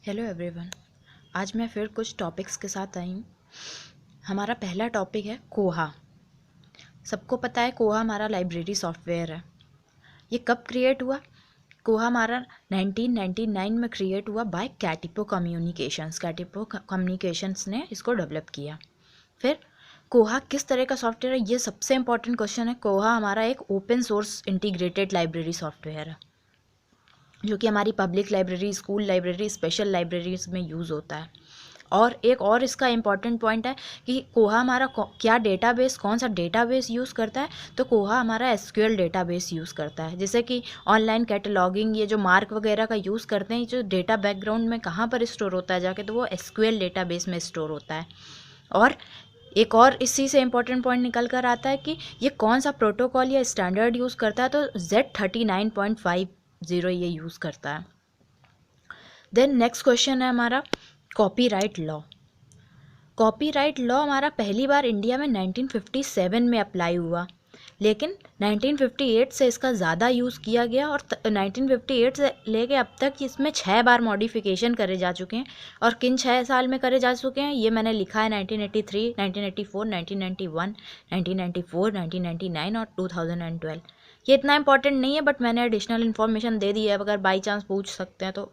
Hello everyone. आज मैं फिर कुछ टॉपिक्स के साथ आई हूँ। हमारा पहला टॉपिक है कोहा। सबको पता है कोहा हमारा लाइब्रेरी सॉफ्टवेयर है। ये कब क्रिएट हुआ? कोहा हमारा 1999 में क्रिएट हुआ बाय कैटिपो कम्युनिकेशंस। कैटिपो कम्युनिकेशंस ने इसको डेवलप किया। फिर कोहा किस तरह का सॉफ्टवेयर है, ये सबसे इंपॉर्टेंट क्वेश्चन है। कोहा हमारा एक open source integrated library software है जो कि हमारी public library, school library, special libraries में यूज़ होता है। और एक और इसका इम्पॉर्टेंट पॉइंट है कि कोहा हमारा क्या डेटाबेस, कौन सा डेटाबेस यूज़ करता है। तो कोहा हमारा एसक्यूएल डेटाबेस यूज़ करता है। जैसे कि ऑनलाइन कैटलॉगिंग, ये जो मार्क वगैरह का यूज़ करते हैं, जो डेटा बैकग्राउंड में कहाँ पर स्टोर होता है जाके, तो वो एसक्यूएल डेटाबेस में स्टोर होता है। और एक और इसी से इम्पॉर्टेंट पॉइंट निकल कर आता है कि ये कौन सा प्रोटोकॉल या स्टैंडर्ड यूज़ करता है। तो Z39.50 ये यूज़ करता है। देन नेक्स्ट क्वेश्चन है हमारा कॉपीराइट लॉ। कॉपीराइट लॉ हमारा पहली बार इंडिया में 1957 में अप्लाई हुआ, लेकिन 1958 से इसका ज़्यादा यूज़ किया गया और 1958 से लेके अब तक इसमें 6 बार मॉडिफिकेशन करे जा चुके हैं। और किन 6 साल में करे जा चुके हैं ये मैंने लिखा है 1983, 1984, 1991, 1994, 1999 और 2012। ये इतना इंपॉर्टेंट नहीं है बट मैंने एडिशनल इन्फॉर्मेशन दे दी है, अगर बाई चांस पूछ सकते हैं तो।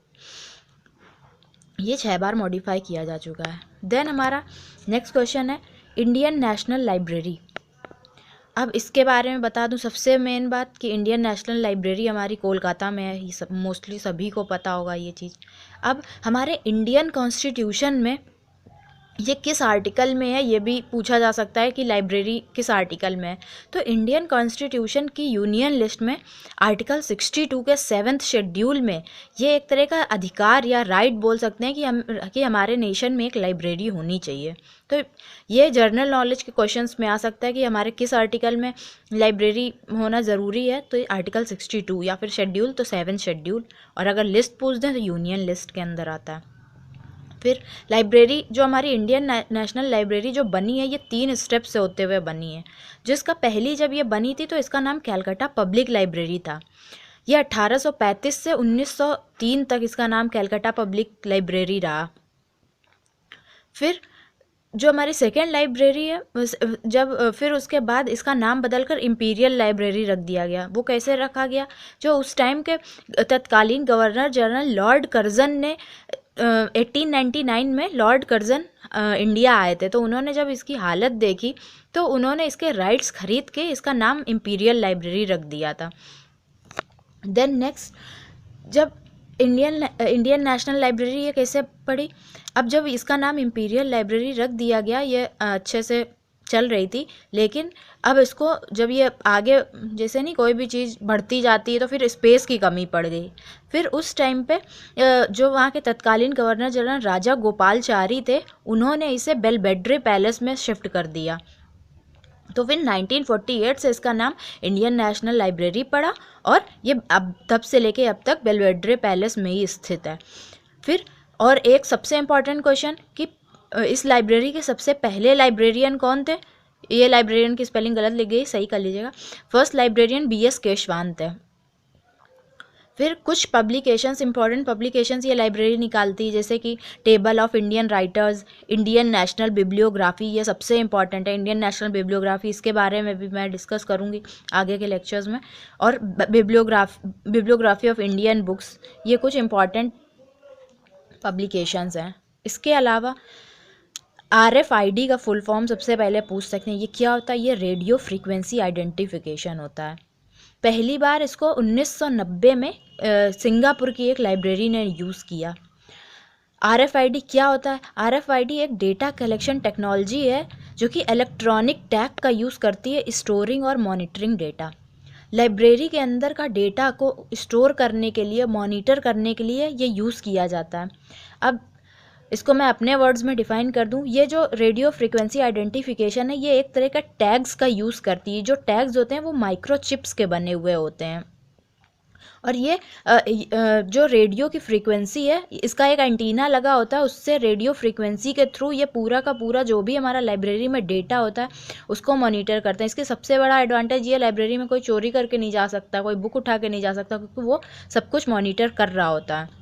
ये 6 बार मॉडिफाई किया जा चुका है। देन हमारा नेक्स्ट क्वेश्चन है इंडियन नेशनल लाइब्रेरी। अब इसके बारे में बता दूं सबसे मेन बात कि इंडियन नेशनल लाइब्रेरी हमारी कोलकाता में है। ये सब मोस्टली सभी को पता होगा ये चीज़। अब हमारे इंडियन कॉन्स्टिट्यूशन में ये किस आर्टिकल में है ये भी पूछा जा सकता है कि लाइब्रेरी किस आर्टिकल में है। तो इंडियन कॉन्स्टिट्यूशन की यूनियन लिस्ट में आर्टिकल 62 के 7th शेड्यूल में ये एक तरह का अधिकार या राइट बोल सकते हैं कि हमारे नेशन में एक लाइब्रेरी होनी चाहिए। तो ये जर्नल नॉलेज के क्वेश्चंस में आ सकता है कि हमारे किस आर्टिकल में लाइब्रेरी होना ज़रूरी है। तो आर्टिकल 62 या फिर शेड्यूल तो 7th शेड्यूल, और अगर लिस्ट पूछ दें तो यूनियन लिस्ट के अंदर आता है। फिर लाइब्रेरी जो हमारी इंडियन नेशनल लाइब्रेरी जो बनी है ये 3 स्टेप से होते हुए बनी है। जिसका पहली जब ये बनी थी तो इसका नाम कैलकाटा पब्लिक लाइब्रेरी था। ये 1835 से 1903 तक इसका नाम कैलकाटा पब्लिक लाइब्रेरी रहा। फिर जो हमारी सेकेंड लाइब्रेरी है जब फिर उसके बाद इसका नाम बदलकर इम्पीरियल लाइब्रेरी रख दिया गया। वो कैसे रखा गया? जो उस टाइम के तत्कालीन गवर्नर जनरल लॉर्ड कर्जन ने 1899 में लॉर्ड कर्जन इंडिया आए थे, तो उन्होंने जब इसकी हालत देखी तो उन्होंने इसके राइट्स खरीद के इसका नाम इम्पीरियल लाइब्रेरी रख दिया था। देन नेक्स्ट जब इंडियन नेशनल लाइब्रेरी ये कैसे पड़ी? अब जब इसका नाम इम्पीरियल लाइब्रेरी रख दिया गया, ये अच्छे से चल रही थी, लेकिन अब इसको जब ये आगे जैसे नहीं कोई भी चीज़ बढ़ती जाती है तो फिर स्पेस की कमी पड़ गई। फिर उस टाइम पे जो वहाँ के तत्कालीन गवर्नर जनरल राजा गोपालचारी थे, उन्होंने इसे बेलवेडरे पैलेस में शिफ्ट कर दिया। तो फिर 1948 से इसका नाम इंडियन नेशनल लाइब्रेरी पड़ा और ये अब तब से लेके अब तक बेलवेडरे पैलेस में ही स्थित है। फिर और एक सबसे इम्पॉर्टेंट क्वेश्चन कि इस लाइब्रेरी के सबसे पहले लाइब्रेरियन कौन थे? ये लाइब्रेरियन की स्पेलिंग गलत लिख गई, सही कर लीजिएगा। फर्स्ट लाइब्रेरियन BS केशवांत है। फिर कुछ पब्लिकेशंस, इंपॉर्टेंट पब्लिकेशंस ये लाइब्रेरी निकालती है, जैसे कि table of Indian writers, Indian national bibliography, ये सबसे इंपॉर्टेंट है। इंडियन नेशनल बिब्लियोग्राफी, इसके बारे में भी मैं डिस्कस करूँगी आगे के लेक्चर्स में। और बिब्लियोग्राफी ऑफ इंडियन बुक्स, ये कुछ इंपॉर्टेंट पब्लिकेशंस हैं। इसके अलावा RFID का फुल फॉर्म सबसे पहले पूछ सकते हैं, ये क्या होता है? ये रेडियो फ्रीक्वेंसी आइडेंटिफिकेशन होता है। पहली बार इसको 1990 में सिंगापुर की एक लाइब्रेरी ने यूज़ किया। RFID क्या होता है? RFID एक डेटा कलेक्शन टेक्नोलॉजी है जो कि इलेक्ट्रॉनिक टैग का यूज़ करती है स्टोरिंग और मॉनिटरिंग डेटा। लाइब्रेरी के अंदर का डेटा को स्टोर करने के लिए, मॉनिटर करने के लिए ये यूज़ किया जाता है। अब इसको मैं अपने वर्ड्स में डिफ़ाइन कर दूं, ये जो रेडियो फ्रीक्वेंसी आइडेंटिफिकेशन है ये एक तरह का टैग्स का यूज़ करती है। जो टैग्स होते हैं वो माइक्रोचिप्स के बने हुए होते हैं। और ये जो रेडियो की फ्रीक्वेंसी है इसका एक एंटीना लगा होता है, उससे रेडियो फ्रीक्वेंसी के थ्रू ये पूरा का पूरा जो भी हमारा लाइब्रेरी में डेटा होता है उसको मॉनिटर करते हैं। इसके सबसे बड़ा एडवांटेज ये, लाइब्रेरी में कोई चोरी करके नहीं जा सकता, कोई बुक उठा के नहीं जा सकता, क्योंकि वो सब कुछ मॉनिटर कर रहा होता है।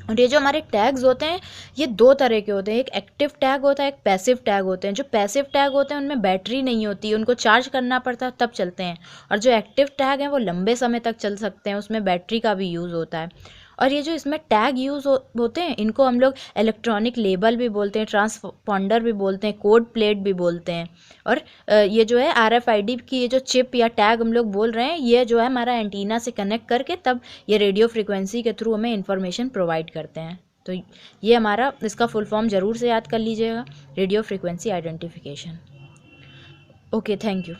और ये जो हमारे टैग्स होते हैं ये दो तरह के होते हैं, एक एक्टिव टैग होता है, एक पैसिव टैग होते हैं। जो पैसिव टैग होते हैं उनमें बैटरी नहीं होती, उनको चार्ज करना पड़ता है तब चलते हैं। और जो एक्टिव टैग हैं वो लंबे समय तक चल सकते हैं, उसमें बैटरी का भी यूज़ होता है। और ये जो इसमें टैग यूज़ होते हैं इनको हम लोग इलेक्ट्रॉनिक लेबल भी बोलते हैं, ट्रांसपॉन्डर भी बोलते हैं, कोड प्लेट भी बोलते हैं। और ये जो है RFID की ये जो चिप या टैग हम लोग बोल रहे हैं ये जो है हमारा एंटीना से कनेक्ट करके तब ये रेडियो फ्रिक्वेंसी के थ्रू हमें इंफॉर्मेशन प्रोवाइड करते हैं। तो ये हमारा इसका फुल फॉर्म ज़रूर से याद कर लीजिएगा, radio frequency identification. Okay, thank you.